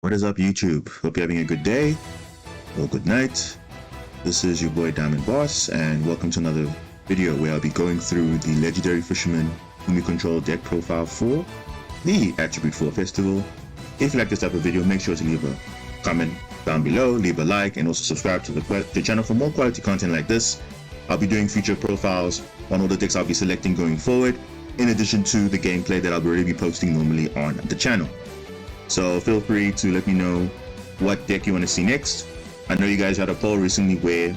What is up, YouTube? Hope you're having a good day or good night. This is your boy Diamond Boss, and welcome to another video where I'll be going through the legendary Fisherman Umi Control deck profile for the Attritute 4 Festival. If you like this type of video, make sure to leave a comment down below, leave a like, and also subscribe to the channel for more quality content like this. I'll be doing future profiles on all the decks I'll be selecting going forward, in addition to the gameplay that I'll already be posting normally on the channel. So feel free to let me know what deck you want to see next. I know you guys had a poll recently where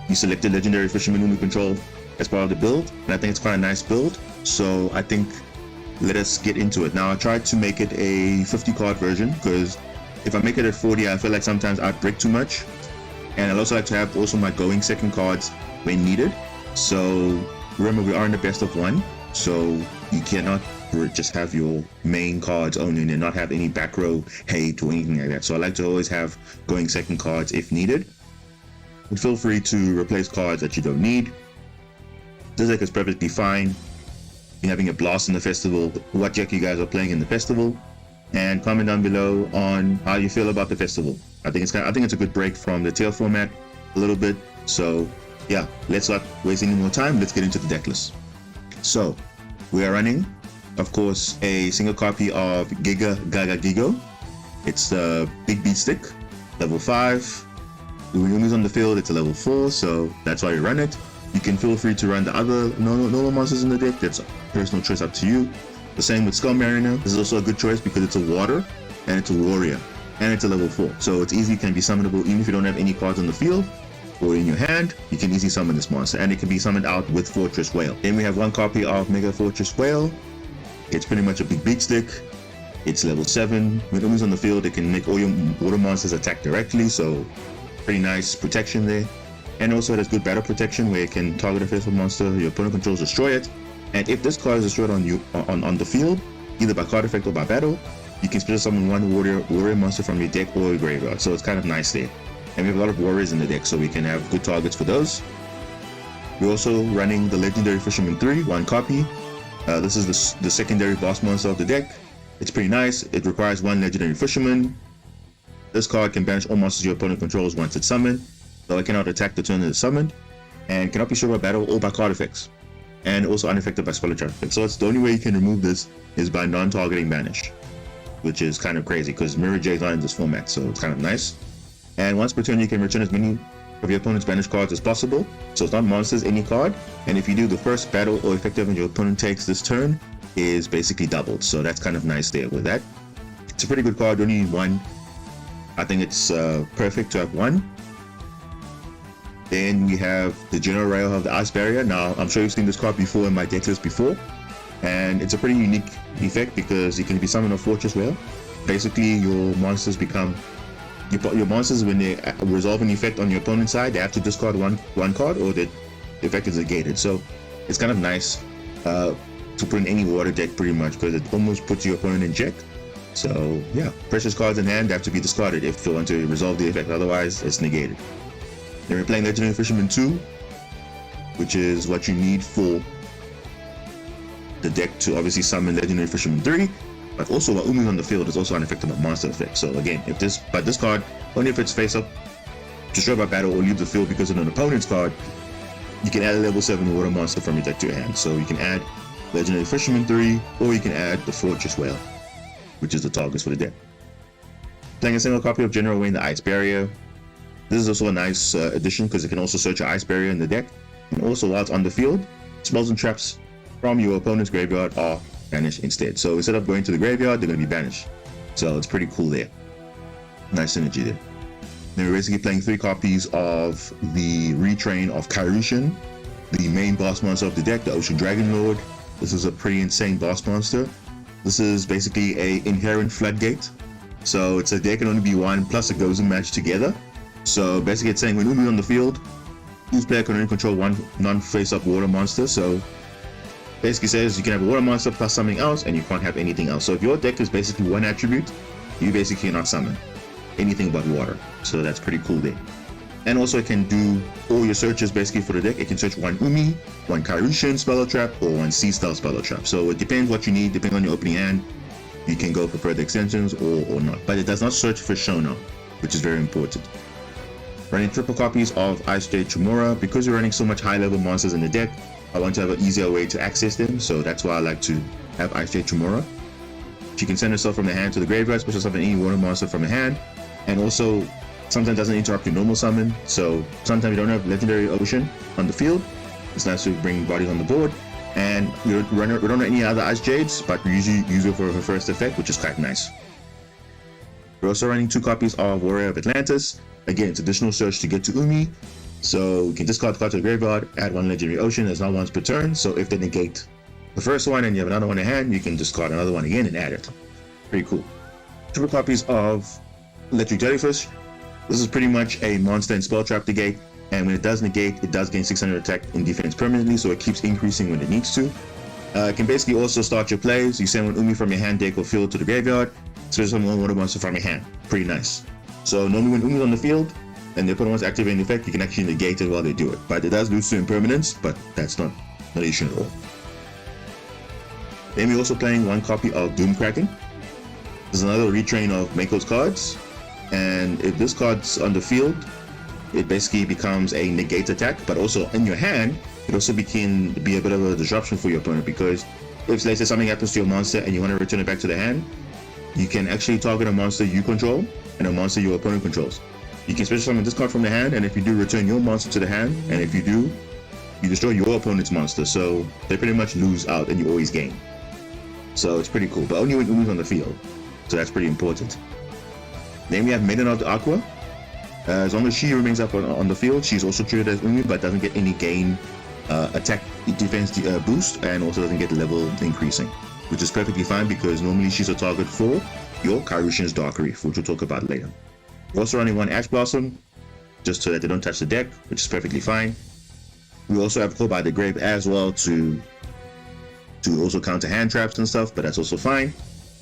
you selected legendary Fisherman Umi Control as part of the build, and I think it's quite a nice build. So I think let us get into it. Now I tried to make it a 50 card version because if I make it at 40, I feel like sometimes I break too much, and I'd also like to have also my going second cards when needed. So remember, we are in the best of one, so you cannot just have your main cards only and not have any back row hate or anything like that. So I like to always have going second cards if needed. But feel free to replace cards that you don't need. This deck is perfectly fine. You're having a blast in the festival. What deck you guys are playing in the festival, and comment down below on how you feel about the festival. I think it's a good break from the tail format a little bit. So yeah, let's not waste any more time. Let's get into the deck list. So we are running, of course, a single copy of Yugioh. It's the big beat stick, level 5. When Umi's on the field, it's a level 4, so that's why you run it. You can feel free to run the other normal monsters in the deck. That's a personal choice up to you. The same with Skull Mariner. This is also a good choice because it's a water and it's a warrior and it's a level 4, so it's easy, can be summonable even if you don't have any cards on the field or in your hand. You can easily summon this monster, and it can be summoned out with Fortress Whale. Then we have one copy of Mega Fortress Whale. It's pretty much a big beat stick. It's level 7. When Umi's on the field, it can make all your water monsters attack directly, so pretty nice protection there. And also it has good battle protection where it can target a faithful monster your opponent controls, destroy it. And if this card is destroyed on you on the field, either by card effect or by battle, you can special summon one warrior monster from your deck or your graveyard. So it's kind of nice there. And we have a lot of warriors in the deck, so we can have good targets for those. We're also running the legendary Fisherman 3, one copy. This is the secondary boss monster of the deck. It's pretty nice. It requires one legendary Fisherman. This card can banish all monsters your opponent controls once it's summoned, though it cannot attack the turn it is summoned, and cannot be destroyed by battle or by card effects, and also unaffected by spell attack. So it's the only way you can remove this is by non-targeting banish, which is kind of crazy because Mirror J is not in this format, so it's kind of nice. And once per turn, you can return as many of your opponent's banished cards as possible. So it's not monsters, any card. And if you do, the first battle or effective and your opponent takes this turn is basically doubled. So that's kind of nice there with that. It's a pretty good card. You only need one. I think it's perfect to have one. Then we have the General Rail of the Ice Barrier. Now, I'm sure you've seen this card before in my deck list before. And it's a pretty unique effect because it can be summoned on Fortress Whale. Basically, your monsters become... Your monsters, when they resolve an effect on your opponent's side, they have to discard one card or the effect is negated. So it's kind of nice to put in any water deck pretty much because it almost puts your opponent in check. So yeah, precious cards in hand have to be discarded if you want to resolve the effect, otherwise it's negated. Then we're playing Legendary Fisherman 2, which is what you need for the deck to obviously summon Legendary Fisherman 3. But also, while Umi's on the field, is also unaffected by monster effects. So again, if this card, only if it's face up, destroyed by battle, or leave the field because of an opponent's card, you can add a level 7 water monster from your deck to your hand. So you can add Legendary Fisherman 3, or you can add the Fortress Whale, which is the targets for the deck. Playing a single copy of General Wayne, the Ice Barrier. This is also a nice addition because it can also search your Ice Barrier in the deck. And also, while it's on the field, spells and traps from your opponent's graveyard are banished instead. So instead of going to the graveyard, they're going to be banished. So it's pretty cool there. Nice synergy there. Then we're basically playing 3 copies of the retrain of Kairushin, the main boss monster of the deck, the Ocean Dragon Lord. This is a pretty insane boss monster. This is basically a inherent floodgate. So it's a deck can only be one plus a Gozen match together. So basically it's saying when Umi's on the field, each player can only control one non-face-up water monster. So basically says you can have a water monster plus something else and you can't have anything else. So if your deck is basically one attribute, you basically cannot summon anything but water. So that's pretty cool there. And also it can do all your searches basically for the deck. It can search one Umi, one Kairushin spell trap, or one Sea Style spell trap. So it depends what you need, depending on your opening hand. You can go for further extensions or not, but it does not search for Shona, which is very important. Running triple copies of Ice Jade Chimura. Because you're running so much high level monsters in the deck, I want to have an easier way to access them, so that's why I like to have Ice Jade Chimura. She can send herself from the hand to the graveyard, special summon any water monster from the hand, and also sometimes doesn't interrupt your normal summon, so sometimes you don't have Legendary Ocean on the field. It's nice to bring bodies on the board, and we don't run any other Ice Jades, but we usually use it for her first effect, which is quite nice. We're also running 2 copies of Warrior of Atlantis. Again, it's additional search to get to Umi, so you can discard the card to the graveyard, add 1 Legendary Ocean, there's not once per turn, so if they negate the first one and you have another one in hand, you can discard another one again and add it. Pretty cool. 2 copies of Electric Jellyfish. This is pretty much a monster and spell trap negate, and when it does negate, it does gain 600 attack and defense permanently, so it keeps increasing when it needs to. It can basically also start your plays. You send one Umi from your hand deck or field to the graveyard, special summon 1 water monster from your hand. Pretty nice. So normally when Umi's on the field and the opponent wants to activate an effect, you can actually negate it while they do it. But it does lose to impermanence, but that's not an issue at all. Then we're also playing 1 copy of Doomkraken. This is another retrain of Mako's cards, and if this card's on the field, it basically becomes a negate attack, but also in your hand, it also can be a bit of a disruption for your opponent, because if, let's say, something happens to your monster and you want to return it back to the hand, you can actually target a monster you control and a monster your opponent controls. You can special summon this card from the hand, and if you do, return your monster to the hand, and if you do, you destroy your opponent's monster, so they pretty much lose out and you always gain. So it's pretty cool, but only when Umi's on the field, so that's pretty important. Then we have Maiden of the Aqua. As long as she remains up on the field, she's also treated as Umi, but doesn't get any gain attack defense boost, and also doesn't get level increasing, which is perfectly fine because normally she's a target for your Kairushin's Dark Reef, which we'll talk about later. We're also running 1 Ash Blossom, just so that they don't touch the deck, which is perfectly fine. We also have Call by the Grave as well to also counter hand traps and stuff, but that's also fine.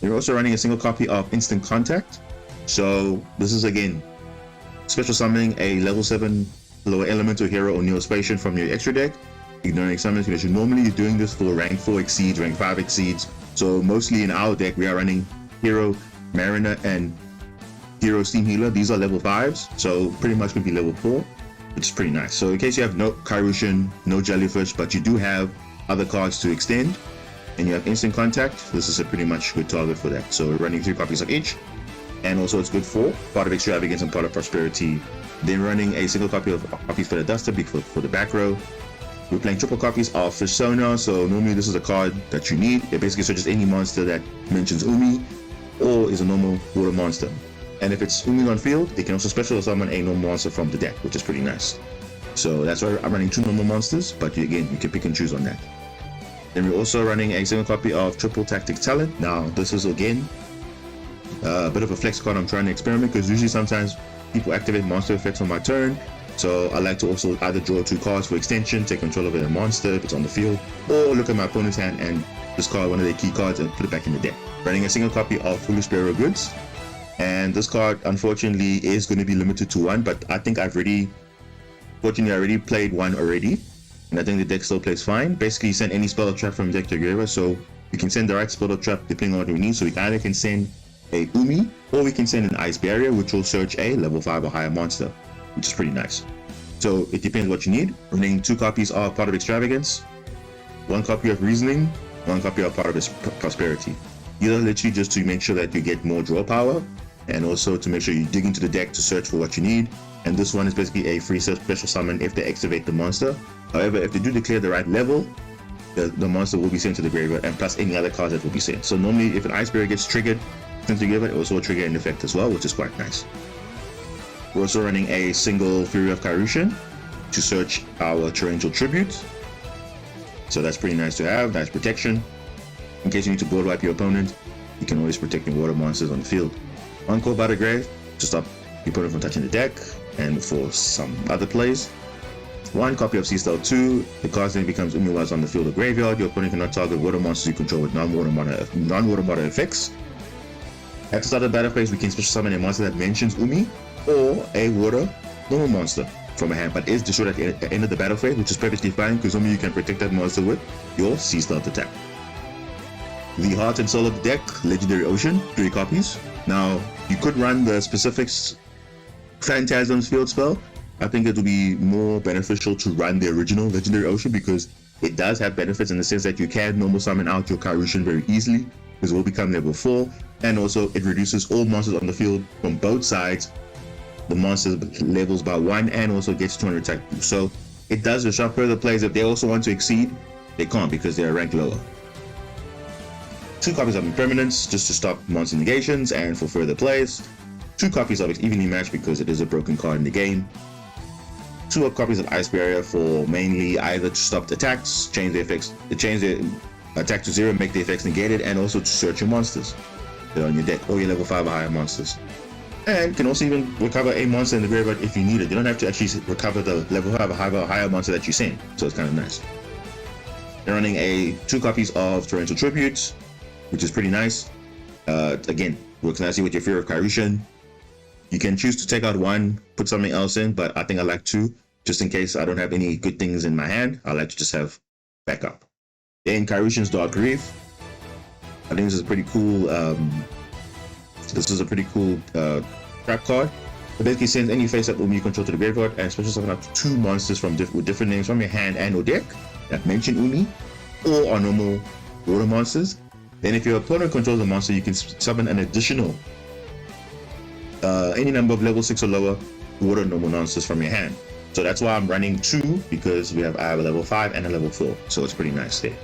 We're also running a single copy of Instant Contact. So this is again special summoning a level 7 lower elemental hero or Neospatian from your extra deck, ignoring summons, because you're normally doing this for rank 4 exceeds, rank 5 exceeds. So mostly in our deck we are running Hero, Mariner, and Hero Steam Healer. These are level 5s, so pretty much could be level 4, which is pretty nice. So in case you have no Kairushin, no Jellyfish, but you do have other cards to extend, and you have Instant Contact, this is a pretty much good target for that. So we're running 3 copies of each, and also it's good for Part of Extravagance and Part of Prosperity. Then running a single copy of Copies for the Duster for the back row. We're playing triple copies of Fisherman, so normally this is a card that you need. It basically searches any monster that mentions Umi or is a normal water monster. And if it's Umi on field, it can also special summon a normal monster from the deck, which is pretty nice. So that's why I'm running 2 normal monsters, but again, you can pick and choose on that. Then we're also running a single copy of Triple Tactic Talent. Now, this is again a bit of a flex card I'm trying to experiment, because usually sometimes people activate monster effects on my turn. So I like to also either draw 2 cards for extension, take control of a monster if it's on the field, or look at my opponent's hand and discard one of their key cards and put it back in the deck. Running a single copy of Foolish Bearer Goods. And this card, unfortunately, is going to be limited to 1, but I think fortunately, I already played 1 already, and I think the deck still plays fine. Basically, you send any spell or trap from deck to your graveyard, so you can send the right spell or trap depending on what you need. So we either can send a Umi, or we can send an Ice Barrier, which will search a level 5 or higher monster, which is pretty nice. So it depends what you need. Running 2 copies of Part of Extravagance, 1 copy of Reasoning, 1 copy of Part of Prosperity. These are literally just to make sure that you get more draw power, and also to make sure you dig into the deck to search for what you need. And this one is basically a free special summon if they activate the monster. However, if they do declare the right level, the monster will be sent to the graveyard, and plus any other cards that will be sent. So normally if an Ice Barrier gets triggered sent to the graveyard, it also will trigger an effect as well, which is quite nice. We're also running a single Fury of Kairushin to search our Torrential Tribute. So that's pretty nice to have, nice protection. In case you need to board wipe your opponent, you can always protect your water monsters on the field. 1 Call by the Grave to stop your opponent from touching the deck, and for some other plays. 1 copy of Sea Style 2, the card then becomes Umi while on the field or graveyard. Your opponent cannot target water monsters you control with non-water mana effects. At the start of the battle phase, we can special summon a monster that mentions Umi, or a water normal monster from a hand, but is destroyed at the end of the battle phase, which is perfectly fine because normally you can protect that monster with your Sea Style attack. the heart and soul of the deck, Legendary Ocean, 3 copies. Now, you could run the specifics Phantasm's field spell. I think it would be more beneficial to run the original Legendary Ocean because it does have benefits in the sense that you can normal summon out your Kairyu very easily because it will become level 4, and also it reduces all monsters on the field from both sides, the monsters levels by 1, and also gets 200 attack boost. So it does disrupt further players. If they also want to exceed, they can't because they're ranked lower. 2 copies of Impermanence just to stop monster negations and for further plays. 2 copies of Evenly Matched because it is a broken card in the game. 2 copies of Ice Barrier for mainly either to stop the attacks, change the effects, change the attack to 0, make the effects negated, and also to search your monsters that are on your deck or your level 5 or higher monsters. And can also even recover a monster in the graveyard if you need it. You don't have to actually recover the level 5 or higher monster that you send, so it's kind of nice. They're running 2 copies of Torrential Tributes, which is pretty nice. Again, works nicely with your Fear of Kairyu. You can choose to take out 1, put something else in, but I think I like 2, just in case I don't have any good things in my hand. I like to just have backup. Then Kairyu Dark Grief. I think this is pretty cool. Trap card. It basically sends any face-up Umi you control to the graveyard and special summon up to 2 monsters with different names from your hand and or deck that mention Umi or are normal water monsters. Then if your opponent controls a monster, you can summon an additional any number of level 6 or lower water normal monsters from your hand. So that's why I'm running 2, because I have a level 5 and a level 4, so it's pretty nice there.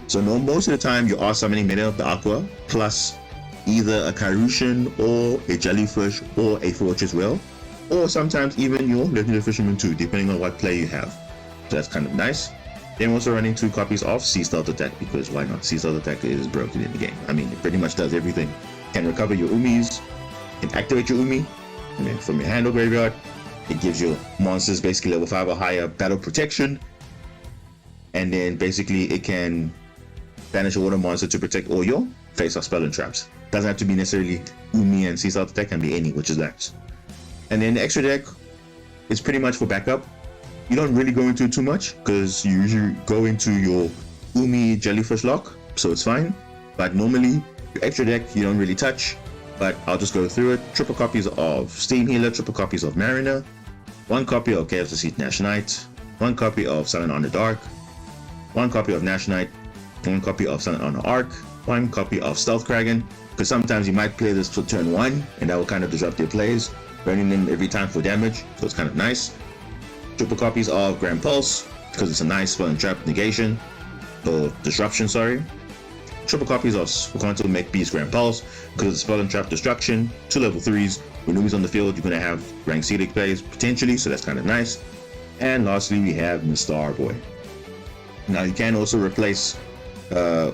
So most of the time you are summoning Meta of the Aqua plus either a Kairyu or a Jellyfish or a Fortress Whale, or sometimes even your Legendary Fisherman too, depending on what play you have. So that's kind of nice. Then we're also running 2 copies of Sea Stealth Attack, because why not? Sea Stealth Attack is broken in the game. I mean, it pretty much does everything. Can recover your Umis, can activate your Umi from your hand or graveyard. It gives your monsters basically level 5 or higher battle protection, and then basically it can banish a water monster to protect all your face-off spell and traps. Doesn't have to be necessarily Umi and Sea Stealth Attack, can be any, which is nice. And then the extra deck is pretty much for backup. You don't really go into it too much because you usually go into your Umi Jellyfish lock, so it's fine. But normally your extra deck you don't really touch, but I'll just go through it. 3 copies of Steam Healer, 3 copies of Mariner, 1 copy of Chaos Deceit Nash Knight, 1 copy of Silent on the Dark, 1 copy of Nash Knight, 1 copy of Silent on the Arc, 1 copy of Stealth Kraken, because sometimes you might play this for turn 1 and that will kind of disrupt your plays, burning them every time for damage, so it's kind of nice. 3 copies of Grand Pulse, because it's a nice spell and trap negation, or disruption, sorry. 3 copies of Quantum Make Beast Grand Pulse, because it's spell and trap destruction. 2 level 3s. When Umi's on the field, you're going to have rank Cedic plays potentially, so that's kind of nice. And lastly, we have Mr. Boy. Now, you can also replace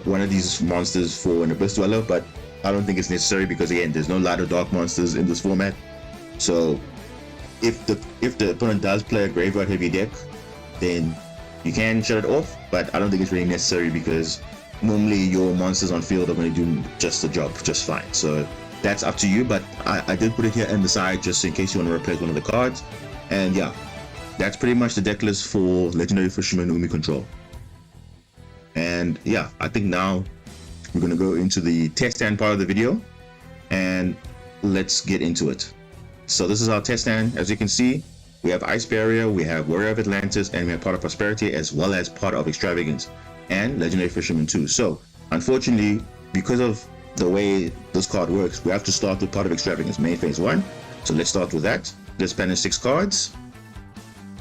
one of these monsters for an Abyss Dweller, but I don't think it's necessary because, again, there's no light or dark monsters in this format. So, if the opponent does play a graveyard heavy deck, then you can shut it off, but I don't think it's really necessary because normally your monsters on field are going to do just the job just fine. So that's up to you, but I did put it here on the side just in case you want to replace one of the cards. And yeah, that's pretty much the deck list for Legendary Fisherman Umi Control. And yeah, I think now we're going to go into the test stand part of the video and let's get into it. So this is our test stand. As you can see, we have Ice Barrier, we have Warrior of Atlantis, and we have Part of Prosperity, as well as Part of Extravagance and Legendary Fisherman too. So unfortunately, because of the way this card works, we have to start with Part of Extravagance, main phase 1. So let's start with that. Let's banish 6 cards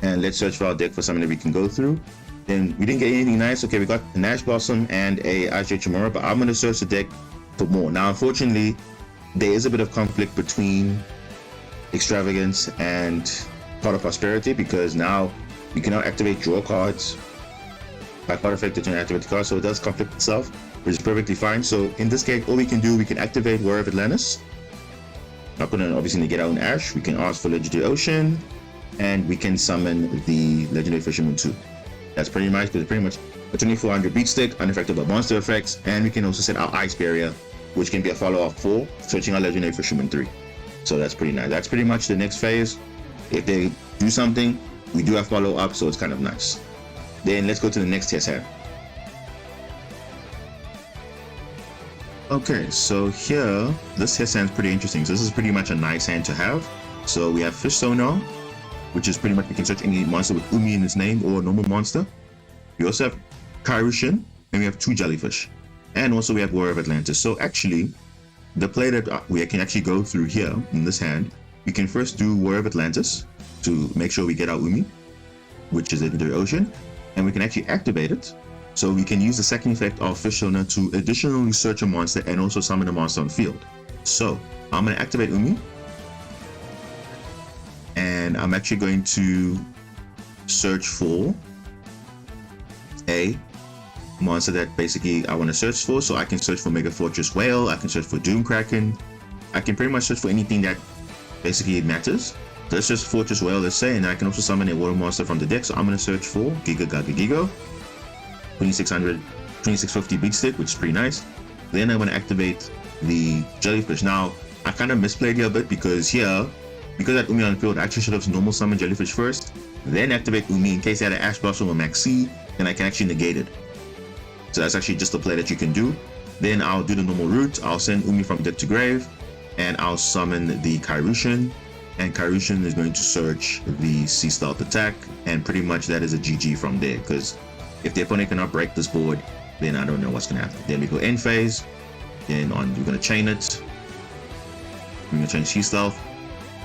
and let's search for our deck for something that we can go through. Then we didn't get anything nice. Okay, we got a Nash Blossom and a Ajay Chimera, but I'm going to search the deck for more. Now unfortunately, there is a bit of conflict between Extravagance and Part of Prosperity, because now you cannot activate draw cards by card effect to activate the card, so it does conflict itself, which is perfectly fine. So in this case, all we can do, we can activate Warrior of Atlantis. Not gonna obviously negate out an Ash. We can ask for Legendary Ocean, and we can summon the Legendary Fisherman too. That's pretty much, because it's pretty much a 2400 beat stick, unaffected by monster effects, and we can also set our Ice Barrier, which can be a follow-up for searching our Legendary Fisherman 3. So that's pretty nice. That's pretty much the next phase. If they do something, we do have follow-up, so it's kind of nice. Then let's go to the next test hand. Okay, so here, this here sounds pretty interesting. So this is pretty much a nice hand to have. So we have Fish Sonar, which is pretty much we can search any monster with Umi in its name or a normal monster. We also have Kairushin, and we have 2 jellyfish. And also we have Warrior of Atlantis. So actually, the play that we can actually go through here in this hand, we can first do Warrior of Atlantis to make sure we get our Umi, which is Legendary Ocean, and we can actually activate it. So we can use the second effect of Fish Sonar to additionally search a monster and also summon a monster on field. So I'm going to activate Umi, and I'm actually going to search for a monster that basically I want to search for. So I can search for Mega Fortress Whale, I can search for Doom Kraken, I can pretty much search for anything that basically matters. So let's just Fortress Whale, let's say, and I can also summon a water monster from the deck. So I'm going to search for Giga Gaga Gigo, 2650 Big Stick, which is pretty nice. Then I'm going to activate the Jellyfish. Now, I kind of misplayed here a bit because here, because I had Umi on the field, I actually should have normal summon Jellyfish first, then activate Umi in case I had an Ash Blossom or Max C, and I can actually negate it. So that's actually just a play that you can do. Then I'll do the normal route. I'll send Umi from deck to grave, and I'll summon the Kairushin, and Kairushin is going to search the Sea Stealth attack, and pretty much that is a GG from there, because if the opponent cannot break this board, then I don't know what's going to happen. Then we go end phase, then we're going to chain it. We're going to chain Sea Stealth,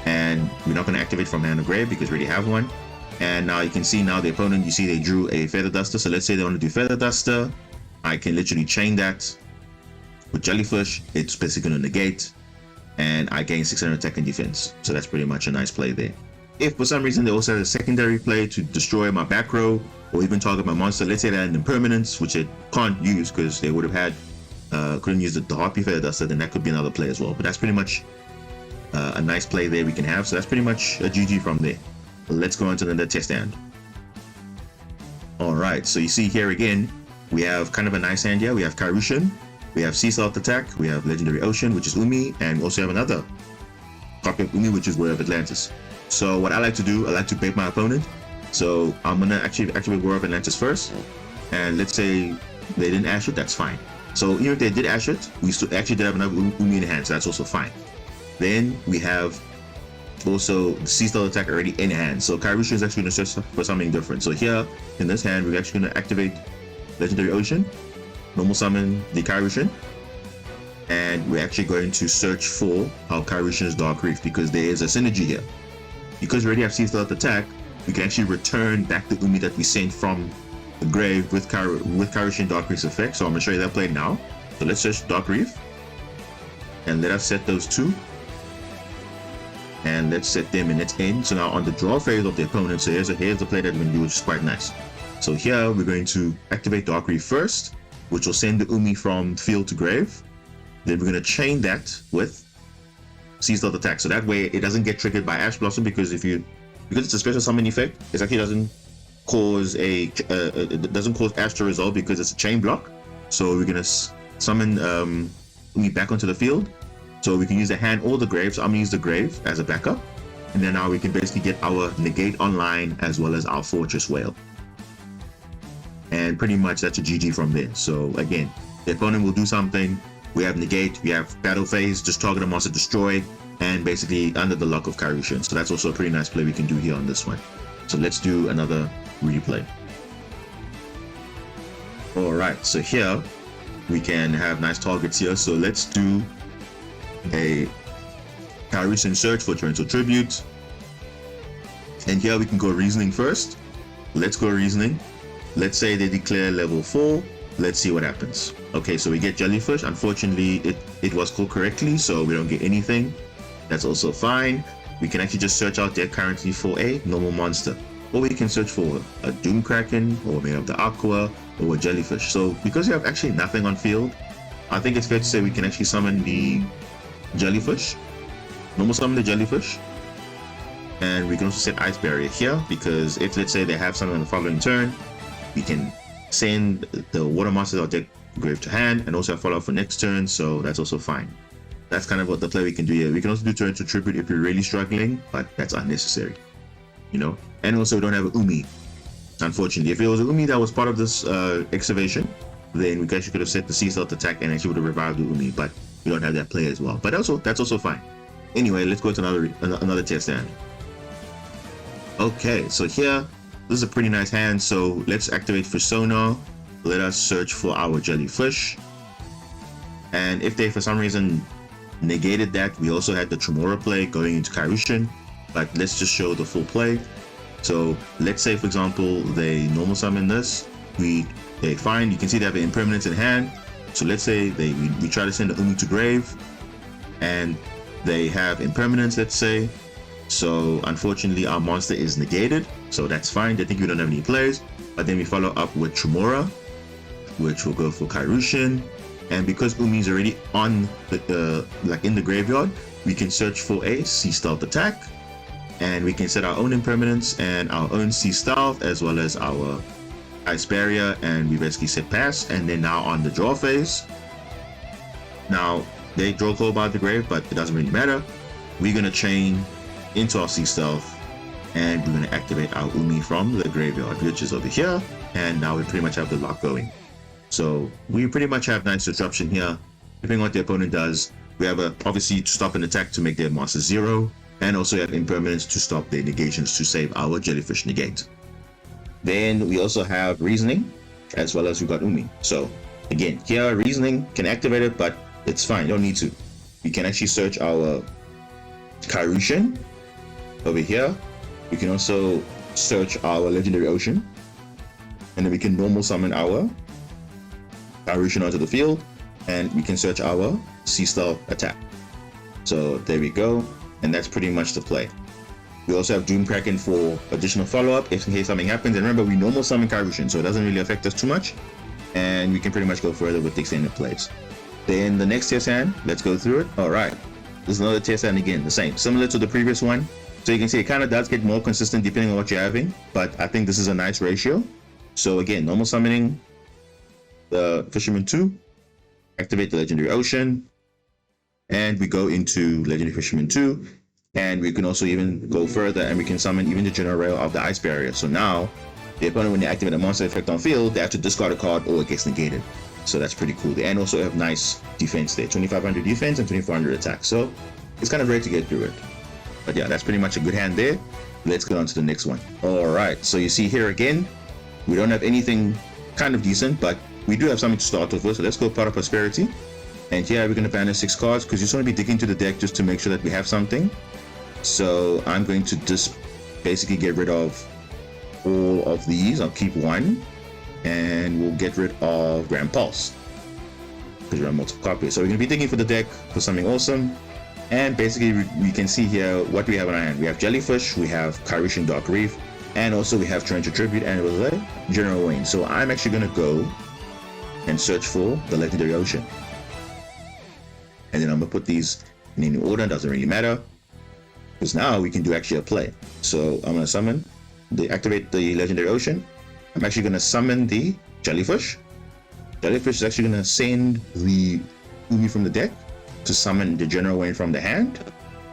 and we're not going to activate from hand or grave because we already have one. And now you can see now the opponent, you see they drew a Feather Duster. So let's say they want to do Feather Duster. I can literally chain that with Jellyfish. It's basically going to negate, and I gain 600 attack and defense. So that's pretty much a nice play there. If for some reason they also had a secondary play to destroy my back row or even target my monster, let's say they had an Impermanence, which they can't use because they would have had, couldn't use the Harpy Feather Duster, then that could be another play as well. But that's pretty much a nice play there we can have. So that's pretty much a GG from there. Let's go on to the test hand. Alright, so you see here again, we have kind of a nice hand here. We have Kairushin, we have Sea Stealth attack, we have Legendary Ocean, which is Umi, and we also have another copy of Umi, which is Warrior of Atlantis. So what I like to do, I like to bait my opponent. So I'm gonna actually activate Warrior of Atlantis first, and let's say they didn't ash it, that's fine. So even if they did ash it, we still actually did have another Umi in hand, so that's also fine. Then we have also the Sea Stealth attack already in hand. So Kairushin is actually going to search for something different. So here in this hand, we're actually going to activate Legendary Ocean, normal summon the Kairushin, and we're actually going to search for our Kairushin's Dark Reef because there is a synergy here. Because we already have Sea Stealth attack, we can actually return back the Umi that we sent from the grave with Kairushin Dark Reef's effect. So I'm going to show you that play now. So let's search Dark Reef, and let us set those two. And let's set them in its end. So now on the draw phase of the opponent, so here's the play that we're going to do, which is quite nice. So here we're going to activate Dark Reef first, which will send the Umi from field to grave. Then we're going to chain that with Sea Stealth attack. So that way it doesn't get triggered by Ash Blossom, because because it's a special summon effect, it actually doesn't cause it doesn't cause Ash to resolve because it's a chain block. So we're going to summon Umi back onto the field. So we can use the hand or the grave. So I'm gonna use the grave as a backup, and then now we can basically get our negate online as well as our Fortress Whale, and pretty much that's a GG from there. So again, the opponent will do something, we have negate, we have battle phase, just target a monster, destroy, and basically under the luck of Kairushin. So that's also a pretty nice play we can do here on this one. So let's do another replay. Alright, so here we can have nice targets here. So let's do a Kairushin search for Torrential Tribute, and here we can go reasoning first. Let's go reasoning. Let's say they declare level 4. Let's see what happens. Okay, so we get Jellyfish. Unfortunately it was called correctly, so we don't get anything. That's also fine. We can actually just search out there currently for a normal monster, or we can search for a Doom Kraken, or maybe the Aqua, or a Jellyfish. So because we have actually nothing on field, I think it's fair to say we can actually summon the Jellyfish, normal summon the Jellyfish, and we can also set Ice Barrier here, because if let's say they have something on the following turn, we can send the water monsters out deck grave to hand and also have follow-up for next turn, so that's also fine. That's kind of what the play we can do here. We can also do Torrential Tribute if you're really struggling, but that's unnecessary, you know. And also we don't have an Umi, unfortunately. If it was an Umi that was part of this excavation, then we actually could have set the Sea Stealth attack and actually would have revived the Umi, but we don't have that play as well. But that's also fine. Anyway, let's go to another tier stand. Okay, so here, this is a pretty nice hand. So let's activate Fusono. Let us search for our jellyfish. And if they for some reason negated that, we also had the Tremora play going into Kairushin. But let's just show the full play. So let's say, for example, they normal summon this. They find, you can see they have an impermanence in hand. So let's say we try to send the Umi to grave, and they have impermanence, let's say. So unfortunately our monster is negated, so that's fine. They think we don't have any plays, but then we follow up with Tremora, which will go for Kairushin. And because Umi is already on the like in the graveyard, we can search for a Sea Stealth attack, and we can set our own impermanence and our own Sea Stealth as well as our Ice Barrier, and we basically set pass. And then now on the draw phase, now they draw Cobalt out of the grave, but it doesn't really matter. We're gonna chain into our Sea Stealth, and we're gonna activate our Umi from the graveyard, which is over here. And now we pretty much have the lock going. So we pretty much have nice disruption here. Depending on what the opponent does, we have obviously to stop an attack to make their monster 0, and also we have impermanence to stop their negations to save our jellyfish negate. Then we also have reasoning, as well as we got Umi. So again, here reasoning can activate it, but it's fine, you don't need to. We can actually search our Kairushin over here. We can also search our Legendary Ocean, and then we can normal summon our Kairushin onto the field, and we can search our Sea Stealth attack. So there we go, and that's pretty much the play. We also have Doom Kraken for additional follow-up if in case something happens. And remember, we normal summon Kairushin, so it doesn't really affect us too much, and we can pretty much go further with the extended plays. Then the next tier stand, let's go through it. All right, this is another tier stand again, the same, similar to the previous one. So you can see it kind of does get more consistent depending on what you're having, but I think this is a nice ratio. So again, normal summoning the Fisherman 2, activate the Legendary Ocean, and we go into Legendary Fisherman 2, and we can also even go further and we can summon even the General Rail of the Ice Barrier. So now the opponent, when they activate a monster effect on field, they have to discard a card or it gets negated. So that's pretty cool. And also have nice defense there, 2500 defense and 2400 attack. So it's kind of rare to get through it. But yeah, that's pretty much a good hand there. Let's get on to the next one. All right, so you see here again, we don't have anything kind of decent, but we do have something to start off with. So let's go Pot of Prosperity. And here we're going to banish 6 cards because you just want to be digging into the deck just to make sure that we have something. So I'm going to just basically get rid of all of these. I'll keep 1, and we'll get rid of Grand Pulse because we have multiple copies. So we're going to be digging for the deck for something awesome. And basically we can see here what we have in our hand. We have Jellyfish, we have Kairushin Dark Reef, and also we have Torrential Tribute, and it was a General Wayne. So I'm actually going to go and search for the Legendary Ocean. And then I'm going to put these in any order, it doesn't really matter. Because now we can do actually a play. So I'm going to summon, activate the Legendary Ocean. I'm actually going to summon the Jellyfish. Jellyfish is actually going to send the Umi from the deck to summon the General Wayne from the hand.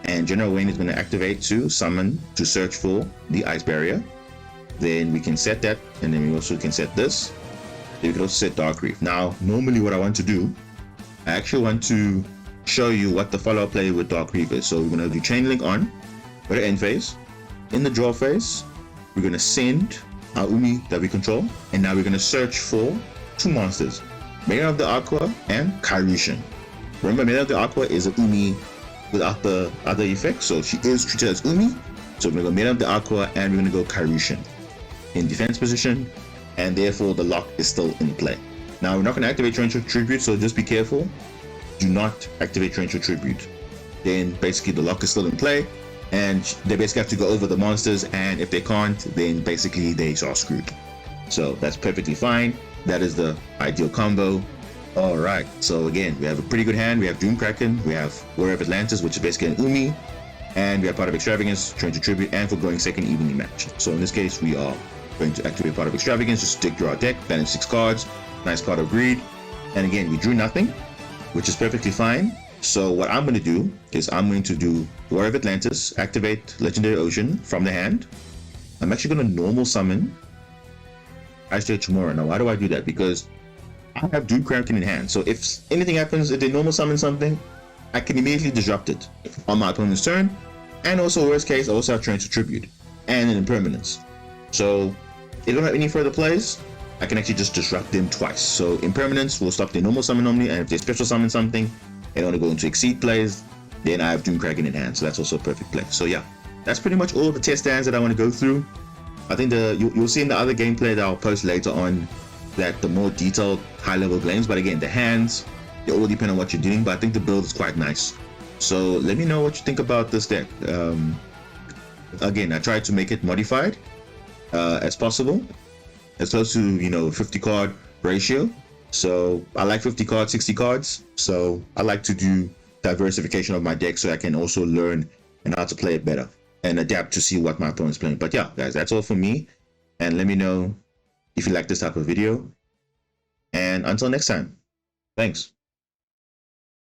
And General Wayne is going to activate to summon, to search for the Ice Barrier. Then we can set that, and then we also can set this. Then we can also set Dark Reef. Now, normally what I want to do, I actually want to show you what the follow-up play with Dark Reef is. So we're going to do Chain Link on, go to end phase. In the draw phase, we're going to send our Umi that we control, and now we're going to search for 2 monsters, Maiden of the Aqua and Kairushin. Remember, Maiden of the Aqua is a Umi without the other effect, so she is treated as Umi. So we're going to go Maiden of the Aqua, and we're going to go Kairushin in defense position, and therefore the lock is still in play. Now we're not going to activate Torrential Tribute, so just be careful. Do not activate Torrential Tribute. Then basically the lock is still in play, and they basically have to go over the monsters, and if they can't, then basically they are screwed. So that's perfectly fine. That is the ideal combo. All right, so again, we have a pretty good hand. We have Doom Kraken, we have Warrior of Atlantis, which is basically an Umi, and we have Pot of Extravagance, Torrential Tribute, and for going second evenly matched. So in this case, we are going to activate Pot of Extravagance, just stick through our deck, banish 6 cards, nice Pot of Greed, and again, we drew nothing, which is perfectly fine. So what I'm going to do is I'm going to do Warrior of Atlantis, activate Legendary Ocean from the hand. I'm actually going to normal summon Ice Tremora. Now why do I do that? Because I have Doom Kraken in hand, so if anything happens, if they normal summon something, I can immediately disrupt it on my opponent's turn. And also, worst case, I also have Transfer Tribute and an Impermanence. So if they don't have any further plays, I can actually just disrupt them twice. So Impermanence will stop their normal summon normally, and if they special summon something and want to go into Exceed plays, then I have Doom Kraken in hand, so that's also a perfect play. So yeah, that's pretty much all the test stands that I want to go through. I think you'll see in the other gameplay that I'll post later on that the more detailed high-level games, but again, the hands, they all depend on what you're doing, but I think the build is quite nice. So let me know what you think about this deck. Again, I tried to make it modified as possible, as close to 50 card ratio. So I like 50 cards, 60 cards. So I like to do diversification of my deck so I can also learn and how to play it better and adapt to see what my opponent's playing. But yeah, guys, that's all for me. And let me know if you like this type of video. And until next time, thanks.